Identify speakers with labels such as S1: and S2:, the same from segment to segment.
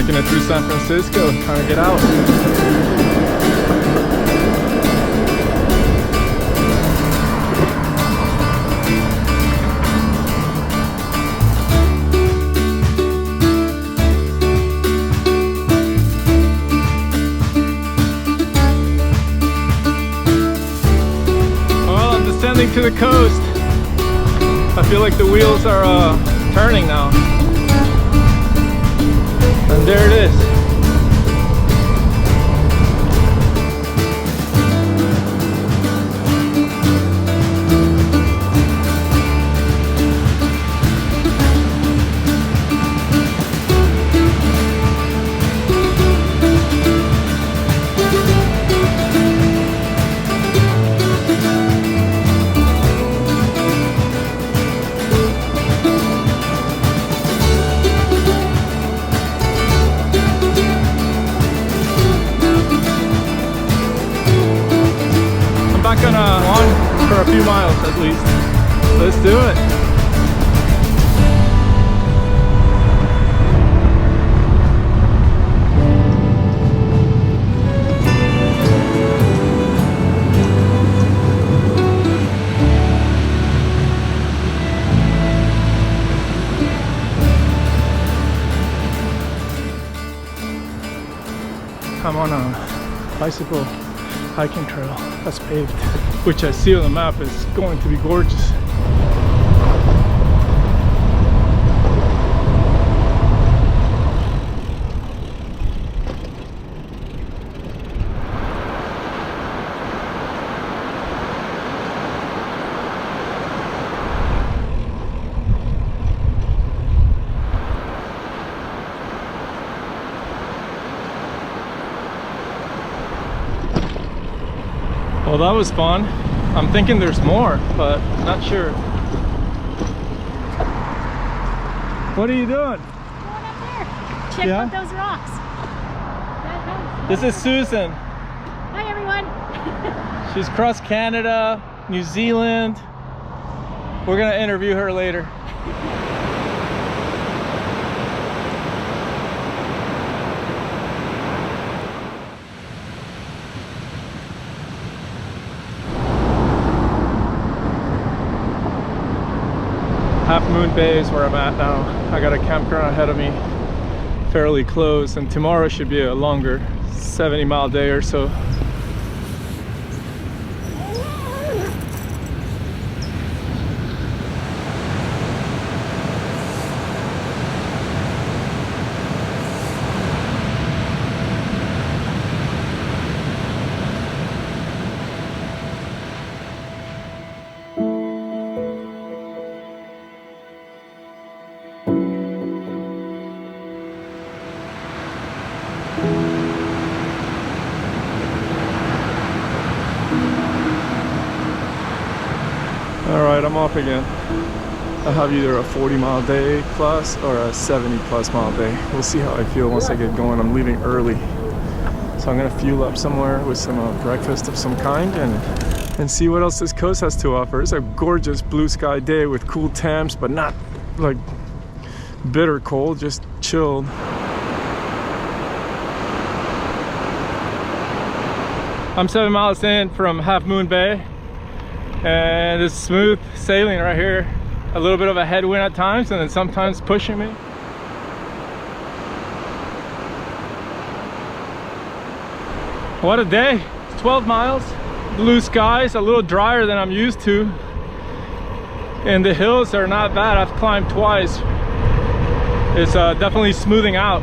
S1: Making it through San Francisco, trying to get out. Well, I'm descending to the coast. I feel like the wheels are turning now. And there it is. For a few miles at least. Let's do it. I'm on a bicycle hiking trail that's paved, which I see on the map is going to be gorgeous. Well, that was fun. I'm thinking there's more, but not sure. What are you doing?
S2: Going up there. Check out those rocks.
S1: This is Susan.
S2: Hi, everyone.
S1: She's across Canada, New Zealand. We're gonna interview her later. Half Moon Bay is where I'm at now. I got a campground ahead of me, fairly close, and tomorrow should be a longer 70-mile day or so. Alright, I'm off again. I have either a 40-mile day plus or a 70+ mile day. We'll see how I feel once I get going. I'm leaving early, so I'm gonna fuel up somewhere with some breakfast of some kind and see what else this coast has to offer. It's a gorgeous blue sky day with cool temps, but not like bitter cold, just chilled. I'm 7 miles in from Half Moon Bay, and it's smooth sailing right here. A little bit of a headwind at times, and then sometimes pushing me. What a day. 12 miles, blue skies, a little drier than I'm used to, and the hills are not bad. I've climbed twice. It's definitely smoothing out.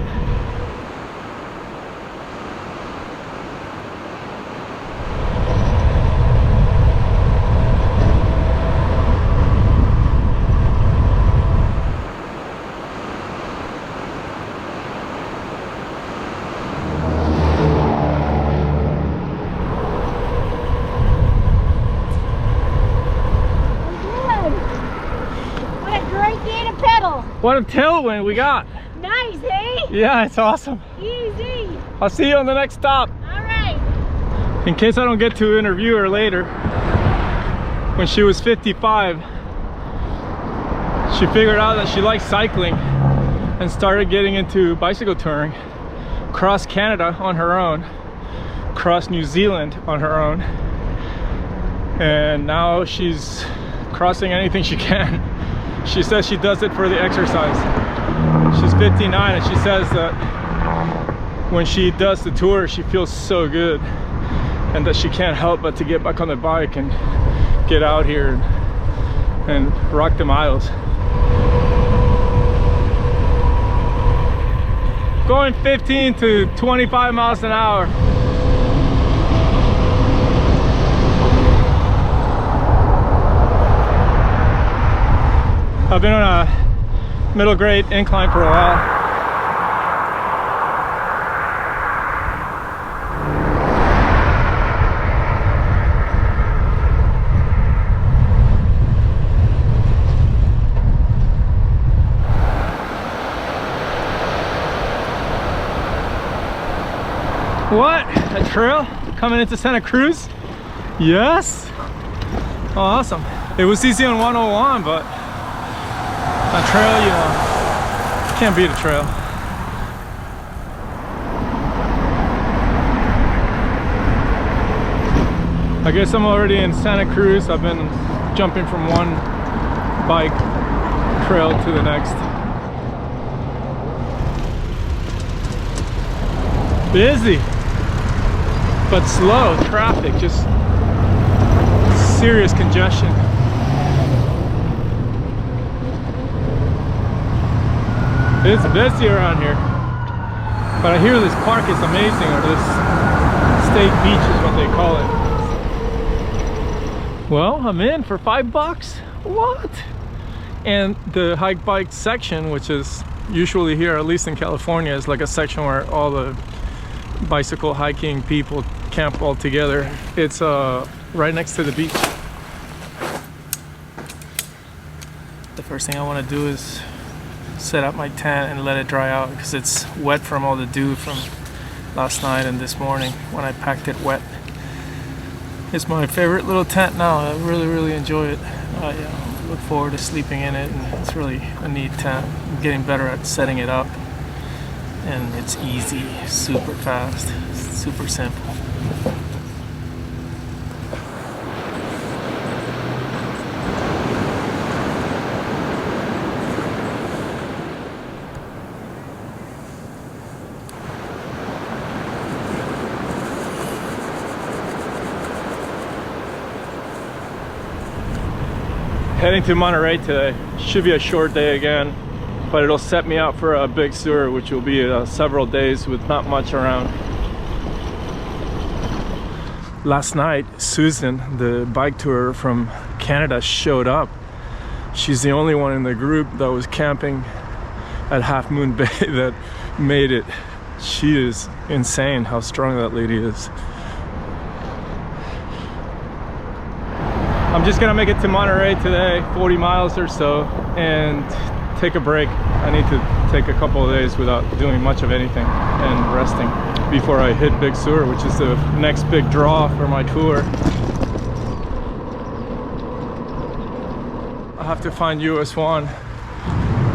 S1: What a tailwind we got.
S2: Nice, eh?
S1: Yeah, it's awesome.
S2: Easy.
S1: I'll see you on the next stop.
S2: All right.
S1: In case I don't get to interview her later, when she was 55, she figured out that she likes cycling and started getting into bicycle touring. cross Canada on her own, cross New Zealand on her own, and now she's crossing anything she can. She says she does it for the exercise. She's 59 and she says that when she does the tour she feels so good and that she can't help but to get back on the bike and get out here and rock the miles. Going 15 to 25 miles an hour. I've been on a middle grade incline for a while. What? A trail coming into Santa Cruz? Yes? Oh, awesome. It was easy on 101, but a trail, you know, can't beat a trail. I guess I'm already in Santa Cruz. I've been jumping from one bike trail to the next. Busy, but slow traffic, just serious congestion. It's busy around here, but I hear this park is amazing, or this state beach is what they call it. Well, I'm in for $5. What? And the hike bike section, which is usually here, at least in California, is like a section where all the bicycle hiking people camp all together. It's right next to the beach. The first thing I want to do is set up my tent and let it dry out because it's wet from all the dew from last night and this morning when I packed it wet. It's my favorite little tent now. I really enjoy it. I look forward to sleeping in it, and it's really a neat tent. I'm getting better at setting it up, and it's easy, super fast, super simple. Heading to Monterey today. Should be a short day again, but it'll set me up for a Big Sur, which will be several days with not much around. Last night, Susan, the bike tourer from Canada, showed up. She's the only one in the group that was camping at Half Moon Bay that made it. She is insane how strong that lady is. I'm just gonna make it to Monterey today, 40 miles or so, and take a break. I need to take a couple of days without doing much of anything and resting before I hit Big Sur, which is the next big draw for my tour. I have to find US 1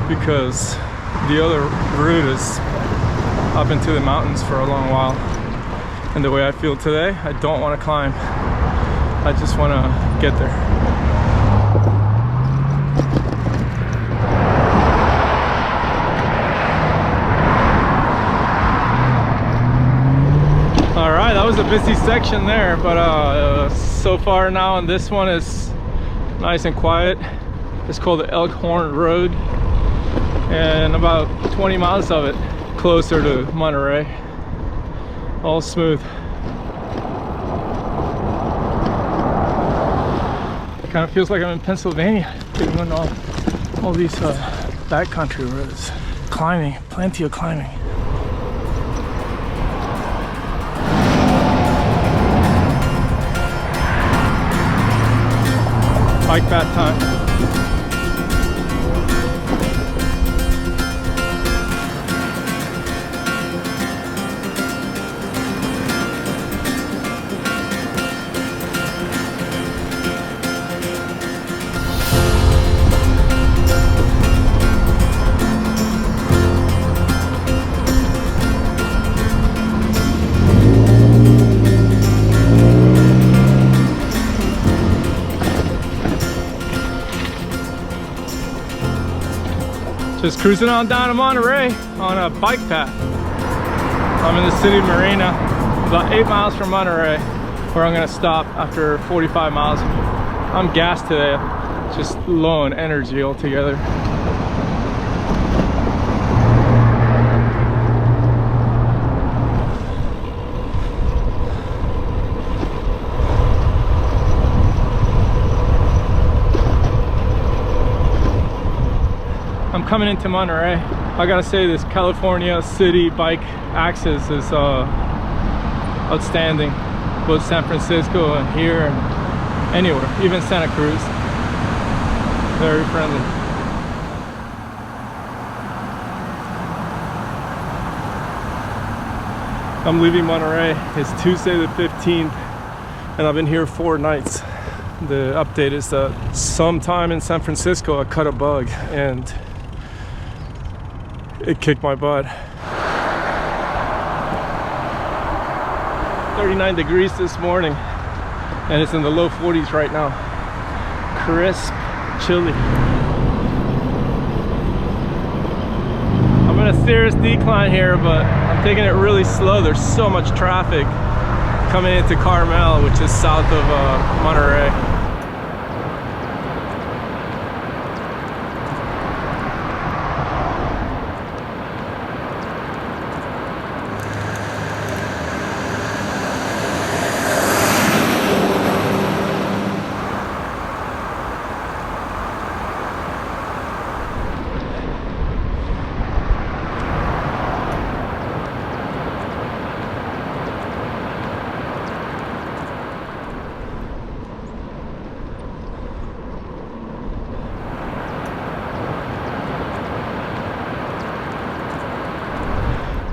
S1: because the other route is up into the mountains for a long while. And the way I feel today, I don't want to climb. I just want to get there. All right, that was a busy section there, but so far now on this one is nice and quiet. It's called the Elkhorn Road, and about 20 miles of it closer to Monterey. All smooth. Kind of feels like I'm in Pennsylvania, doing all these backcountry roads. Climbing, plenty of climbing. Bike bath time. Just cruising on down to Monterey on a bike path. I'm in the city of Marina, about 8 miles from Monterey, where I'm gonna stop after 45 miles. I'm gassed today, just low on energy altogether. I'm coming into Monterey. I gotta say, this California city bike access is outstanding. Both San Francisco and here and anywhere, even Santa Cruz. Very friendly. I'm leaving Monterey. It's Tuesday the 15th and I've been here 4 nights. The update is that sometime in San Francisco I cut a bug and it kicked my butt. 39 degrees this morning and it's in the low 40s right now. Crisp, chilly. I'm in a serious decline here, but I'm taking it really slow. There's so much traffic coming into Carmel, which is south of Monterey.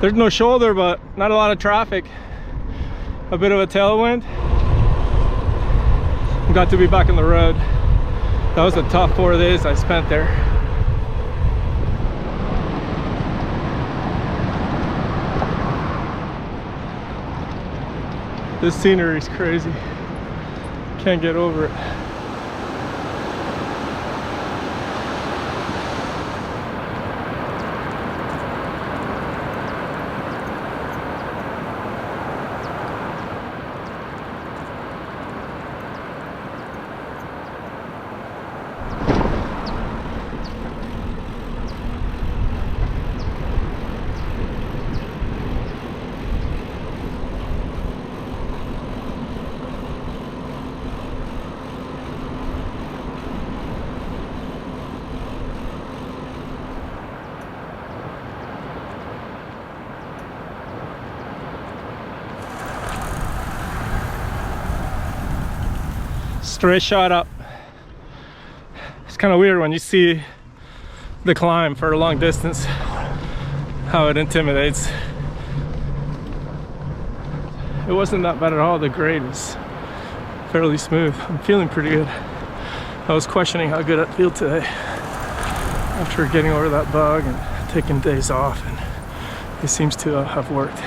S1: There's no shoulder, but not a lot of traffic. A bit of a tailwind. Got to be back on the road. That was a tough 4 days I spent there. This scenery is crazy. Can't get over it. Straight shot up. It's kind of weird when you see the climb for a long distance, how it intimidates. It wasn't that bad at all. The grade was fairly smooth. I'm feeling pretty good. I was questioning how good I'd feel today after getting over that bug and taking days off, and it seems to have worked.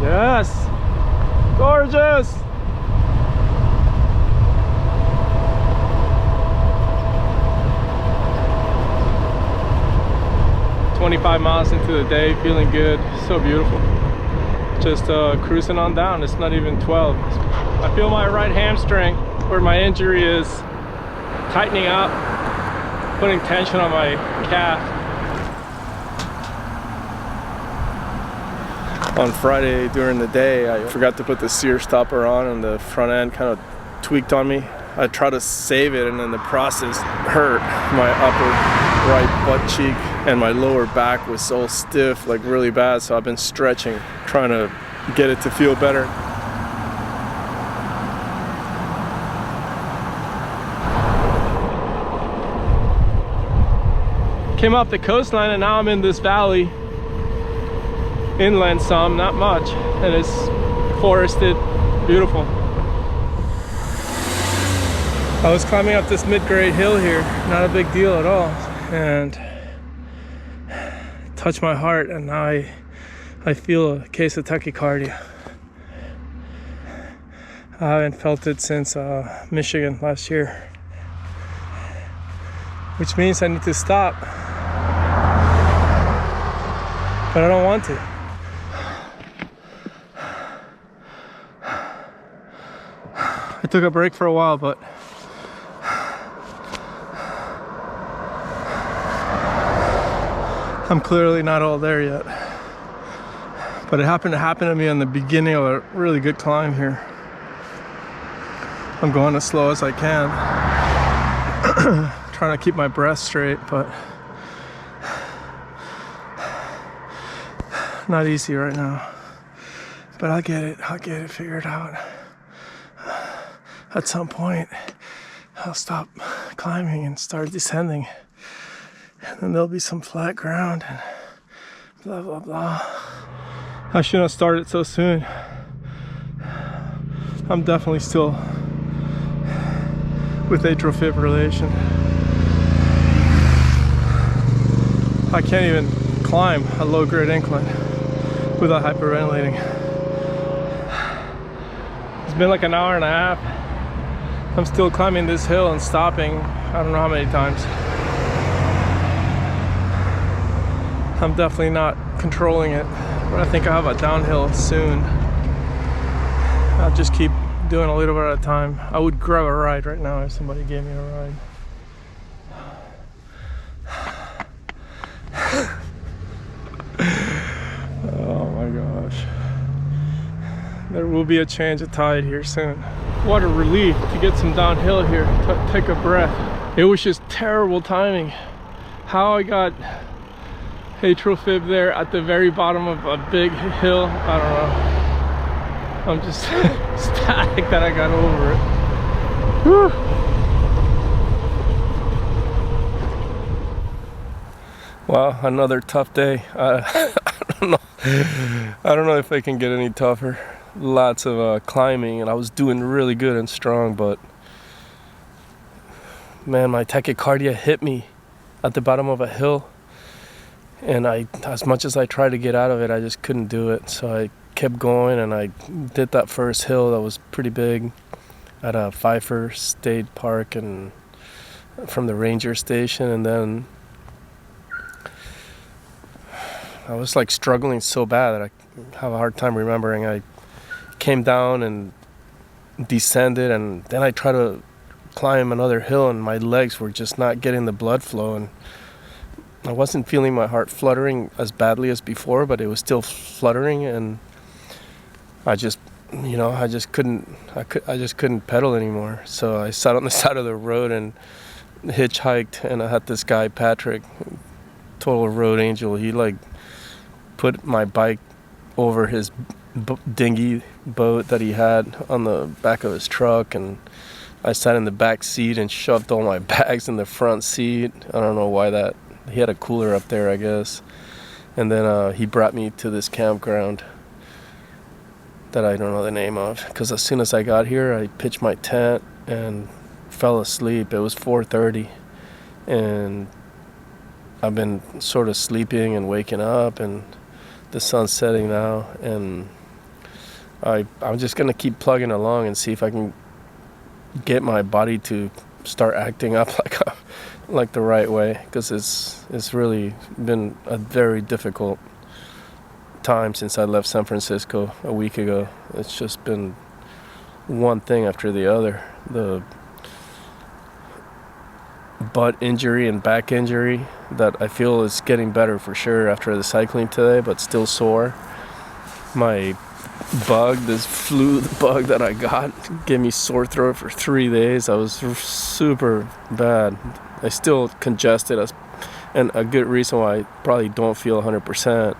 S1: Yes, gorgeous. "25 miles into the day, feeling good, so beautiful. Just cruising on down. It's not even 12. I feel my right hamstring, where my injury is, tightening up, putting tension on my calf. On Friday during the day, I forgot to put the sear stopper on and the front end kind of tweaked on me. I tried to save it and in the process hurt my upper right butt cheek, and my lower back was so stiff, like really bad, so I've been stretching, trying to get it to feel better. Came off the coastline and now I'm in this valley. Inland some, not much, and it's forested, beautiful. I was climbing up this mid-grade hill here, not a big deal at all, and touched my heart, and now I feel a case of tachycardia. I haven't felt it since Michigan last year, which means I need to stop, but I don't want to. I took a break for a while, but I'm clearly not all there yet. But it happened to happen to me in the beginning of a really good climb here. I'm going as slow as I can, trying to keep my breath straight, but not easy right now. But I'll get it figured out. At some point, I'll stop climbing and start descending. And then there'll be some flat ground and blah, blah, blah. I shouldn't have started so soon. I'm definitely still with atrial fibrillation. I can't even climb a low-grade incline without hyperventilating. It's been like an hour and a half. I'm still climbing this hill and stopping I don't know how many times. I'm definitely not controlling it, but I think I have a downhill soon. I'll just keep doing a little bit at a time. I would grab a ride right now if somebody gave me a ride. Oh my gosh. There will be a change of tide here soon. What a relief to get some downhill here, take a breath. It was just terrible timing. How I got atrial fib there at the very bottom of a big hill, I don't know. I'm just ecstatic that I got over it. Whew. Wow, another tough day. I don't know if they can get any tougher. Lots of climbing, and I was doing really good and strong, but man, my tachycardia hit me at the bottom of a hill, and as much as I tried to get out of it, I just couldn't do it. So I kept going, and I did that first hill that was pretty big at a Pfeiffer State Park and from the ranger station, and then I was like struggling so bad that I have a hard time remembering. I came down and descended, and then I tried to climb another hill, and my legs were just not getting the blood flow, and I wasn't feeling my heart fluttering as badly as before, but it was still fluttering, and I just couldn't pedal anymore. So I sat on the side of the road and hitchhiked, and I had this guy Patrick, total road angel. He like put my bike over his dinghy boat that he had on the back of his truck, and I sat in the back seat and shoved all my bags in the front seat. I don't know why that. He had a cooler up there, I guess. And then he brought me to this campground that I don't know the name of, because as soon as I got here, I pitched my tent and fell asleep. It was 4:30, and I've been sort of sleeping and waking up, and the sun's setting now, and I'm just gonna keep plugging along and see if I can get my body to start acting up like the right way, because it's really been a very difficult time since I left San Francisco a week ago. It's just been one thing after the other. The butt injury and back injury that I feel is getting better for sure after the cycling today, but still sore. my bug, this flu bug that I got, gave me sore throat for 3 days. I was super bad. I still congested, and a good reason why I probably don't feel 100%,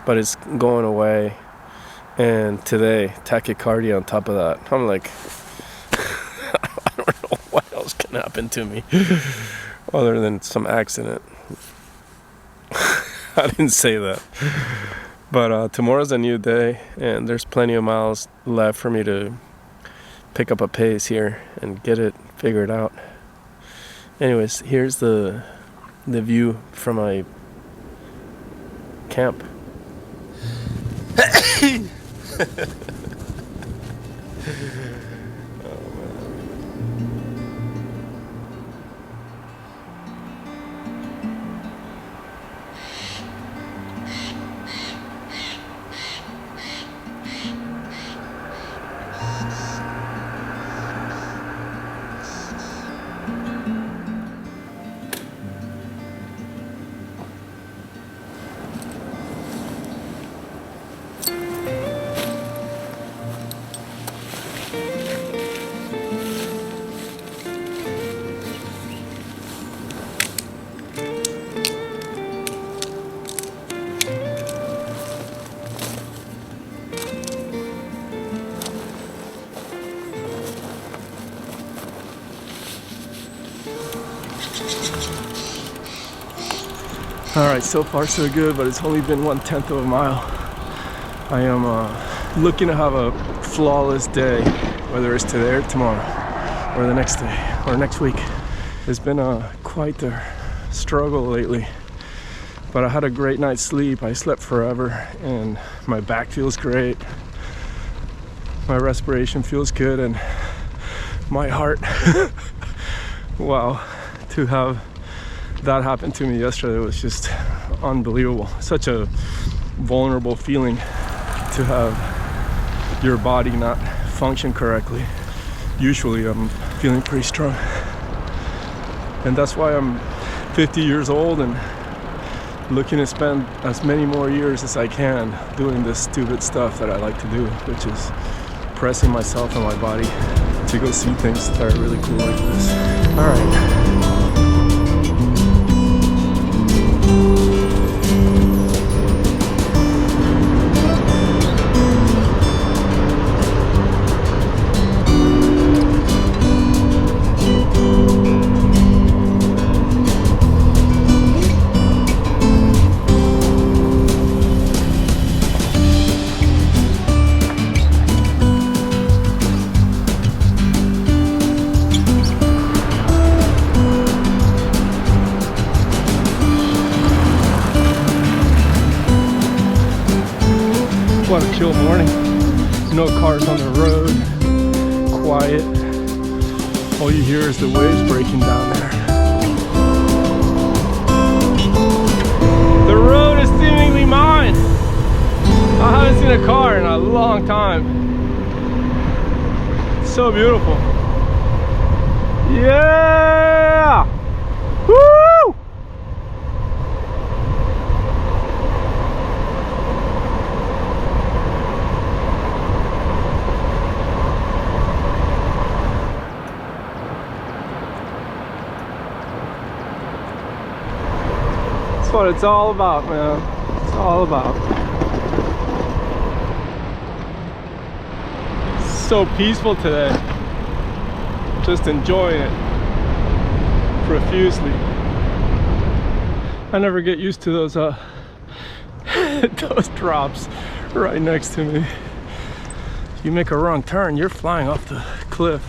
S1: but it's going away. And today, tachycardia on top of that. I'm like, I don't know what else can happen to me other than some accident. I didn't say that. But tomorrow's a new day, and there's plenty of miles left for me to pick up a pace here and get it figured out. Anyways, here's the view from my camp. Alright, so far so good, but it's only been 1/10 of a mile. I am looking to have a flawless day, whether it's today or tomorrow, or the next day, or next week. It's been quite a struggle lately, but I had a great night's sleep. I slept forever, and my back feels great. My respiration feels good, and my heart, wow, to have that happened to me yesterday was just unbelievable. Such a vulnerable feeling to have your body not function correctly. Usually I'm feeling pretty strong, and that's why I'm 50 years old and looking to spend as many more years as I can doing this stupid stuff that I like to do, which is pressing myself and my body to go see things that are really cool like this. All right. What a chill morning. No cars on the road, quiet. All you hear is the waves breaking down there. The road is seemingly mine. I haven't seen a car in a long time. It's so beautiful. Yeah! Woo! That's what it's all about, man. It's all about. So peaceful today. Just enjoying it profusely. I never get used to those those drops right next to me. If you make a wrong turn, you're flying off the cliff.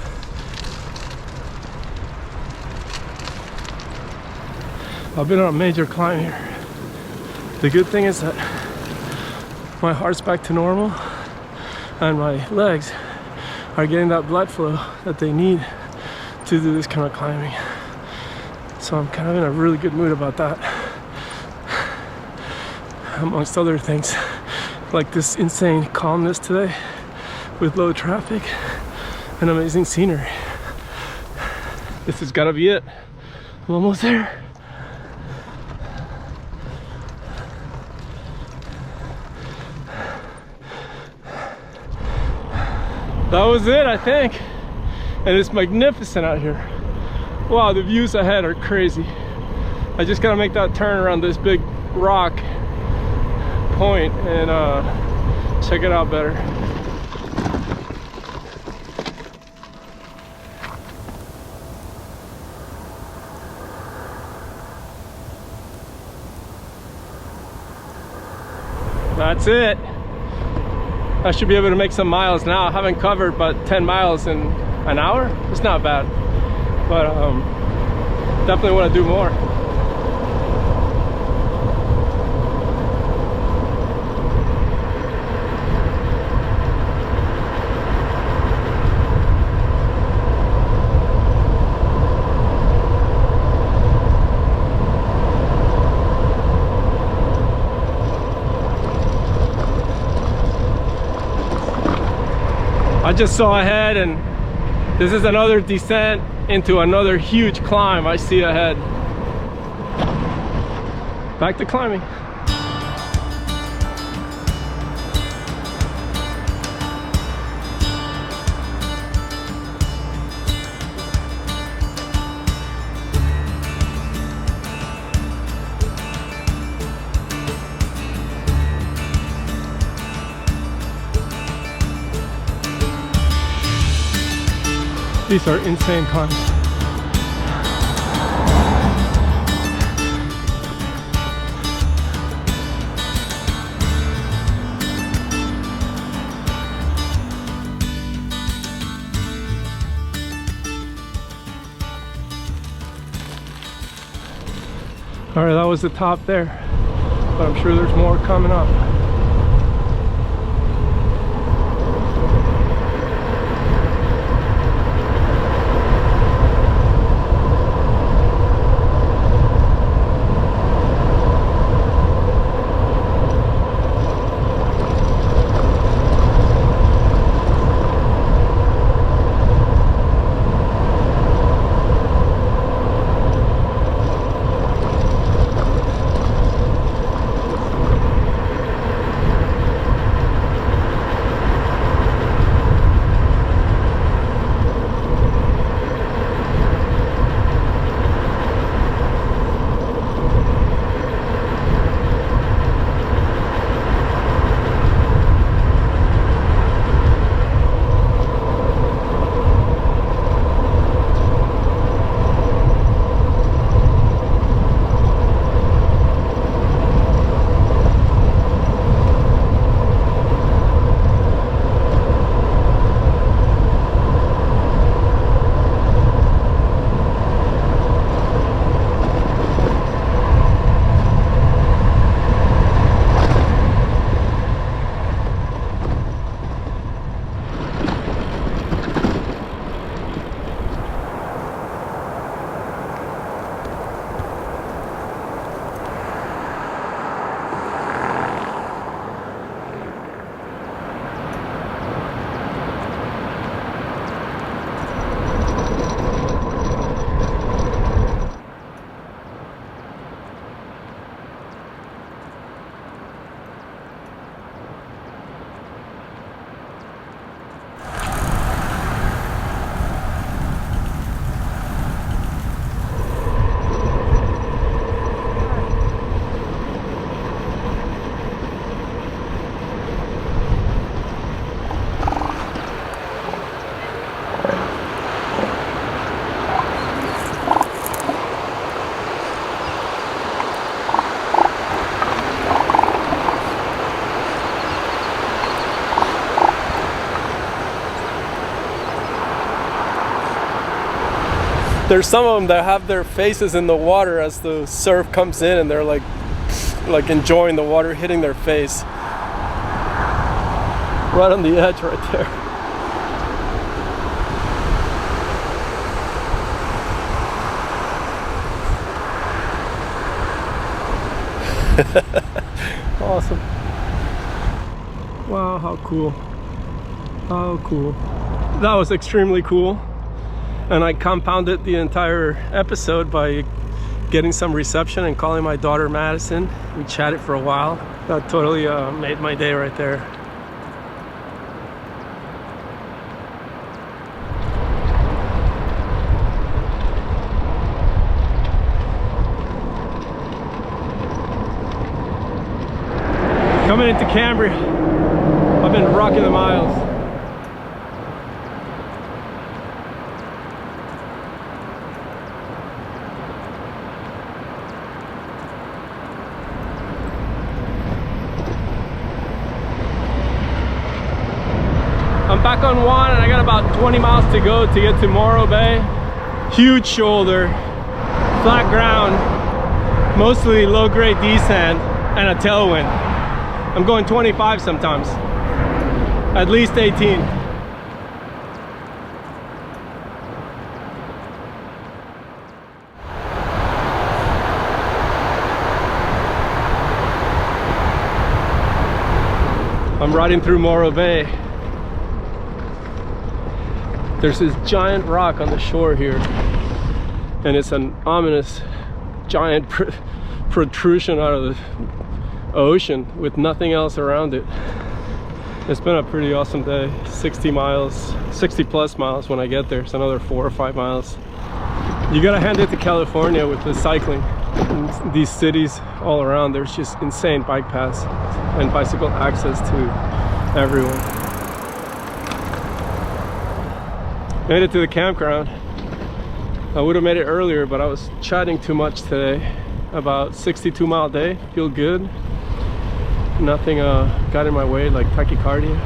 S1: I've been on a major climb here. The good thing is that my heart's back to normal and my legs are getting that blood flow that they need to do this kind of climbing. So I'm kind of in a really good mood about that. Amongst other things, like this insane calmness today with low traffic and amazing scenery. This has got to be it. I'm almost there. That was it, I think. And it's magnificent out here. Wow, the views ahead are crazy. I just gotta make that turn around this big rock point and check it out better. That's it. I should be able to make some miles now. I haven't covered but 10 miles in an hour. It's not bad, but definitely want to do more. I just saw ahead, and this is another descent into another huge climb I see ahead. Back to climbing. These are insane climbs. All right, that was the top there, but I'm sure there's more coming up. There's some of them that have their faces in the water as the surf comes in, and they're like enjoying the water hitting their face. Right on the edge right there. Awesome. Wow, how cool. How cool. That was extremely cool. And I compounded the entire episode by getting some reception and calling my daughter Madison. We chatted for a while. That totally made my day right there.
S3: coming into Cambria. I've been rocking the miles. I'm back on one and I got about 20 miles to go to get to Morro Bay. Huge shoulder, flat ground, mostly low-grade descent and a tailwind. I'm going 25 sometimes, at least 18. I'm riding through Morro Bay. There's this giant rock on the shore here, and it's an ominous giant protrusion out of the ocean with nothing else around it. It's been a pretty awesome day. 60 miles, 60 plus miles when I get there. It's another 4 or 5 miles. You gotta hand it to California with the cycling. In these cities all around, there's just insane bike paths and bicycle access to everyone. Made it to the campground. I would have made it earlier, but I was chatting too much today. About 62 mile day, feel good. Nothing got in my way like tachycardia.